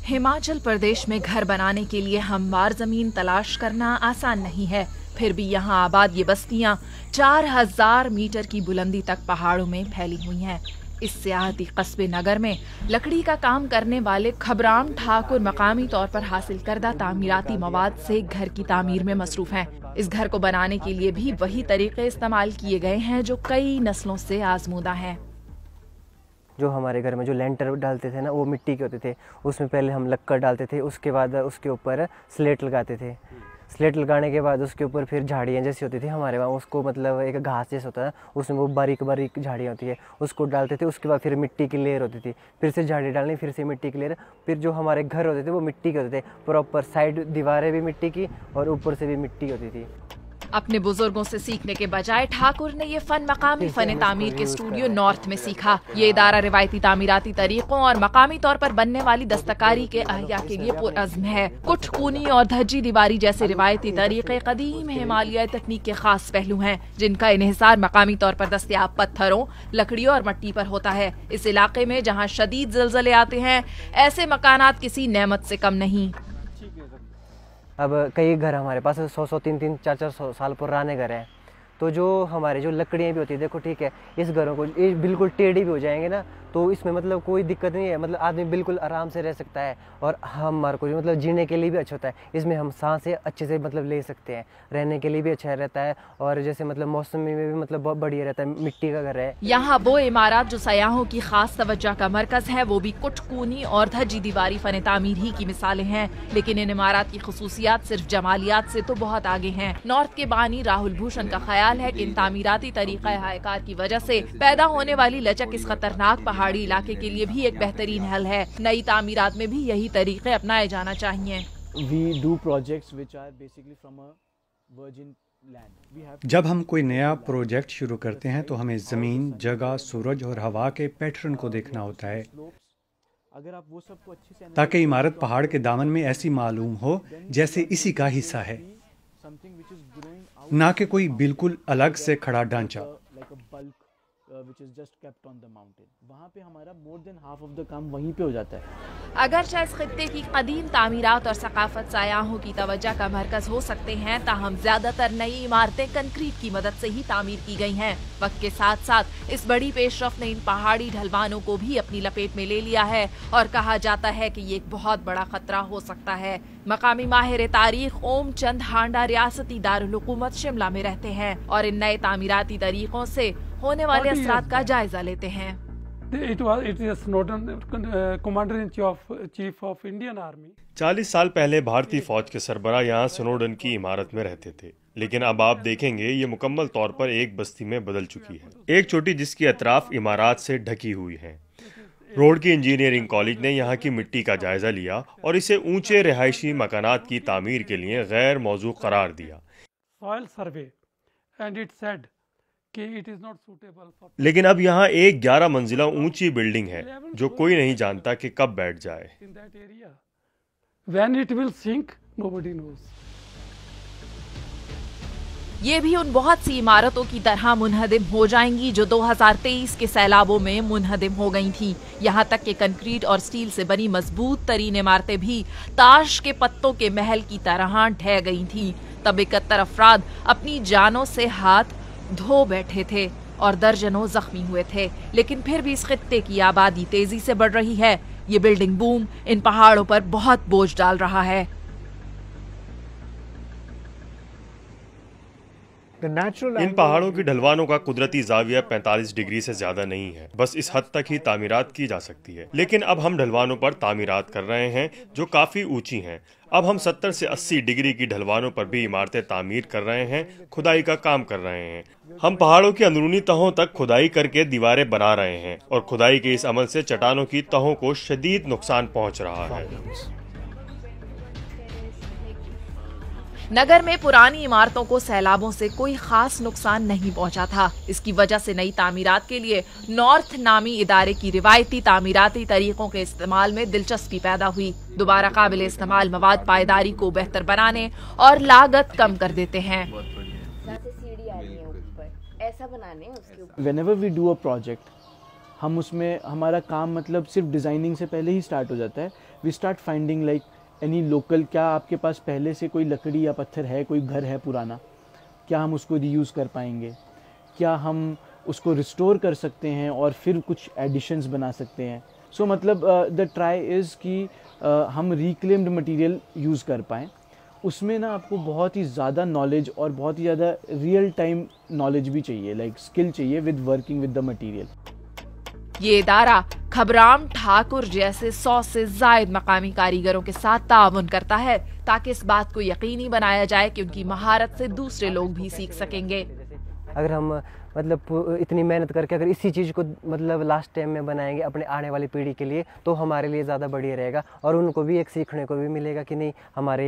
हिमाचल प्रदेश में घर बनाने के लिए हमवार जमीन तलाश करना आसान नहीं है। फिर भी यहाँ आबाद ये बस्तियाँ 4000 मीटर की बुलंदी तक पहाड़ों में फैली हुई हैं। इस सियाहती कस्बे नगर में लकड़ी का काम करने वाले खबराम ठाकुर मकामी तौर पर हासिल करदा तामीराती मवाद से घर की तामीर में मसरूफ हैं। इस घर को बनाने के लिए भी वही तरीके इस्तेमाल किए गए हैं जो कई नस्लों से आजमूदा हैं। जो हमारे घर में जो लेंटर डालते थे ना, वो मिट्टी के होते थे। उसमें पहले हम लक्कड़ डालते थे, उसके बाद उसके ऊपर स्लेट लगाते थे। स्लेट लगाने के बाद उसके ऊपर फिर झाड़ियाँ जैसी होती थी हमारे वहाँ, उसको मतलब एक घास जैसा होता है, उसमें वो बारीक बारीक झाड़ियाँ होती है, उसको डालते थे। उसके बाद फिर मिट्टी की लेयर होती थी, फिर से झाड़ी डालनी, फिर से मिट्टी की लेयर। फिर जो हमारे घर होते थे वो मिट्टी के होते थे, प्रॉपर साइड दीवारें भी मिट्टी की और ऊपर से भी मिट्टी होती थी। अपने बुजुर्गों से सीखने के बजाय ठाकुर ने ये फन मकामी फन तामीर के स्टूडियो नॉर्थ में सीखा। ये इदारा रिवायती तामीराती तरीकों और मकामी तौर पर बनने वाली दस्तकारी के अहया के लिए पुरअज़्म है। कुट कूनी और धज्जी दीवारी जैसे रिवायती तरीके कदीम हिमालय तकनीक के खास पहलू हैं, जिनका इन्हिसार मकामी तौर पर दस्तयाब पत्थरों, लकड़ियों और मिट्टी पर होता है। इस इलाके में जहाँ शदीद ज़लज़ले आते हैं, ऐसे मकानात किसी नेमत से कम नहीं। अब कई घर हमारे पास 100-100, 300, 400 साल पुराने घर हैं, तो जो हमारे जो लकड़ियाँ भी होती है, देखो ठीक है, इस घरों को ये बिल्कुल टेढ़ी भी हो जाएंगे ना, तो इसमें मतलब कोई दिक्कत नहीं है, मतलब आदमी बिल्कुल आराम से रह सकता है। और हमारे को मतलब जीने के लिए भी अच्छा होता है, इसमें हम सांसें अच्छे से मतलब ले सकते हैं, रहने के लिए भी अच्छा रहता है। और जैसे मतलब मौसम में भी मतलब बहुत बढ़िया रहता है, मिट्टी का घर है। यहाँ वो इमारत जो सयाहों की खास तवज्जो का मरकज है, वो भी कुट कूनी और धज्जी दीवारी फन तामीर ही की मिसालें हैं। लेकिन इन इमारत की खुसूसियात सिर्फ जमालियात से तो बहुत आगे हैं। नॉर्थ के बानी राहुल भूषण का ख्याल है कि इन तामीराती तरीका हायकार की वजह से पैदा होने वाली लचक इस खतरनाक पहाड़ी इलाके के लिए भी एक बेहतरीन हल है। नई तामीरात में भी यही तरीके अपनाए जाना चाहिए। जब हम कोई नया प्रोजेक्ट शुरू करते हैं तो हमें ज़मीन, जगह, सूरज और हवा के पैटर्न को देखना होता है, ताकि इमारत पहाड़ के दामन में ऐसी मालूम हो जैसे इसी का हिस्सा है, ना कि कोई बिल्कुल अलग से खड़ा ढांचा। वहाँ पे हमारा more than half of the काम वहीं पे हो जाता है। अगरचे इस खित्ते की कदीम तामीरात और सकाफत सायाहों की तवज्जो का मरकज हो सकते हैं, ताहम ज्यादातर नई इमारतें कंक्रीट की मदद से ही तामीर की गई हैं। वक्त के साथ साथ इस बड़ी पेशरफ ने इन पहाड़ी ढलवानों को भी अपनी लपेट में ले लिया है और कहा जाता है कि ये एक बहुत बड़ा खतरा हो सकता है। मकामी माहिर तारीख ओम चंद हांडा रियासती दारुल हुकूमत शिमला में रहते हैं और इन नए तामीराती तरीकों से होने वाले असरात का जायजा लेते हैं। It is Snowden, Commander in Chief of Indian Army. 40 साल पहले भारतीय फौज के सरबराह यहाँ स्नोडन की इमारत में रहते थे, लेकिन अब आप देखेंगे ये मुकम्मल तौर पर एक बस्ती में बदल चुकी है, एक छोटी जिसकी अतराफ इमारत से ढकी हुई है। रोड की इंजीनियरिंग कॉलेज ने यहाँ की मिट्टी का जायजा लिया और इसे ऊंचे रिहायशी मकानात की तामीर के लिए गैर मौजू करार दिया। Soil survey and it said कि it is not suitable for... लेकिन अब यहाँ एक 11 मंजिला ऊंची बिल्डिंग है जो कोई नहीं जानता कि कब बैठ जाए। When it will sink, nobody knows. ये भी उन बहुत सी इमारतों की तरह मुनहदिम हो जाएंगी जो 2023 के सैलाबों में मुनहदिम हो गई थी। यहाँ तक कि कंक्रीट और स्टील से बनी मजबूत तरीन इमारतें भी ताश के पत्तों के महल की तरह ढह गई थी। तब 71 अफराद अपनी जानों से हाथ धो बैठे थे और दर्जनों जख्मी हुए थे। लेकिन फिर भी इस खित्ते की आबादी तेजी से बढ़ रही है। ये बिल्डिंग बूम इन पहाड़ों पर बहुत बोझ डाल रहा है। इन पहाड़ों की ढलवानों का कुदरती जाविया 45 डिग्री से ज्यादा नहीं है, बस इस हद तक ही तामीरात की जा सकती है। लेकिन अब हम ढलवानों पर तामीरात कर रहे हैं जो काफी ऊंची हैं। अब हम 70 से 80 डिग्री की ढलवानों पर भी इमारतें तामीर कर रहे हैं, खुदाई का काम कर रहे हैं। हम पहाड़ों की अंदरूनी तहों तक खुदाई करके दीवारें बना रहे हैं और खुदाई के इस अमल से चट्टानों की तहों को शदीद नुकसान पहुंच रहा है। नगर में पुरानी इमारतों को सैलाबों से कोई खास नुकसान नहीं पहुंचा था। इसकी वजह से नई तामीरात के लिए नॉर्थ नामी इदारे की रिवायती तामीराती तरीकों के इस्तेमाल में दिलचस्पी पैदा हुई। दोबारा काबिल इस्तेमाल मवाद पायदारी को बेहतर बनाने और लागत कम कर देते हैं। Whenever we do a project, हम उसमें हमारा काम मतलब सिर्फ डिज़ाइनिंग से पहले ही स्टार्ट हो जाता है। We start finding like any local, क्या आपके पास पहले से कोई लकड़ी या पत्थर है, कोई घर है पुराना, क्या हम उसको रीयूज़ कर पाएंगे, क्या हम उसको रिस्टोर कर सकते हैं और फिर कुछ एडिशंस बना सकते हैं। सो मतलब द ट्राई इज़ कि हम रिक्लेम्ड मटेरियल यूज़ कर पाएँ। उसमें ना आपको बहुत ही ज़्यादा नॉलेज और बहुत ही ज़्यादा रियल टाइम नॉलेज भी चाहिए, लाइक स्किल चाहिए with working with the material. ये इदारा खबराम ठाकुर जैसे 100 से ज़ायद मकामी कारीगरों के साथ ताउन करता है ताकि इस बात को यकीनी बनाया जाए कि उनकी महारत से दूसरे लोग भी सीख सकेंगे। अगर हम मतलब इतनी मेहनत करके अगर इसी चीज़ को मतलब लास्ट टाइम में बनाएंगे अपने आने वाली पीढ़ी के लिए, तो हमारे लिए ज़्यादा बढ़िया रहेगा और उनको भी एक सीखने को भी मिलेगा कि नहीं, हमारे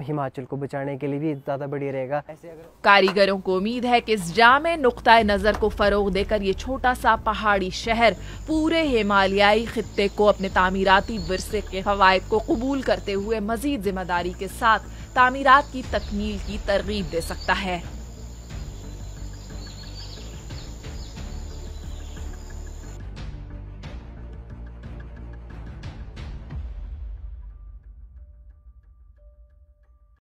हिमाचल को बचाने के लिए भी ज़्यादा बढ़िया रहेगा। ऐसे अगर कारीगरों को उम्मीद है कि इस जामे नुक्ता नज़र को फ़रोग देकर ये छोटा सा पहाड़ी शहर पूरे हिमालयाई खित्ते को अपने तामीराती विरसे के फ़वाइद को कबूल करते हुए मज़ीद जिम्मेदारी के साथ तामीरात की तकमील की तरगीब दे सकता है।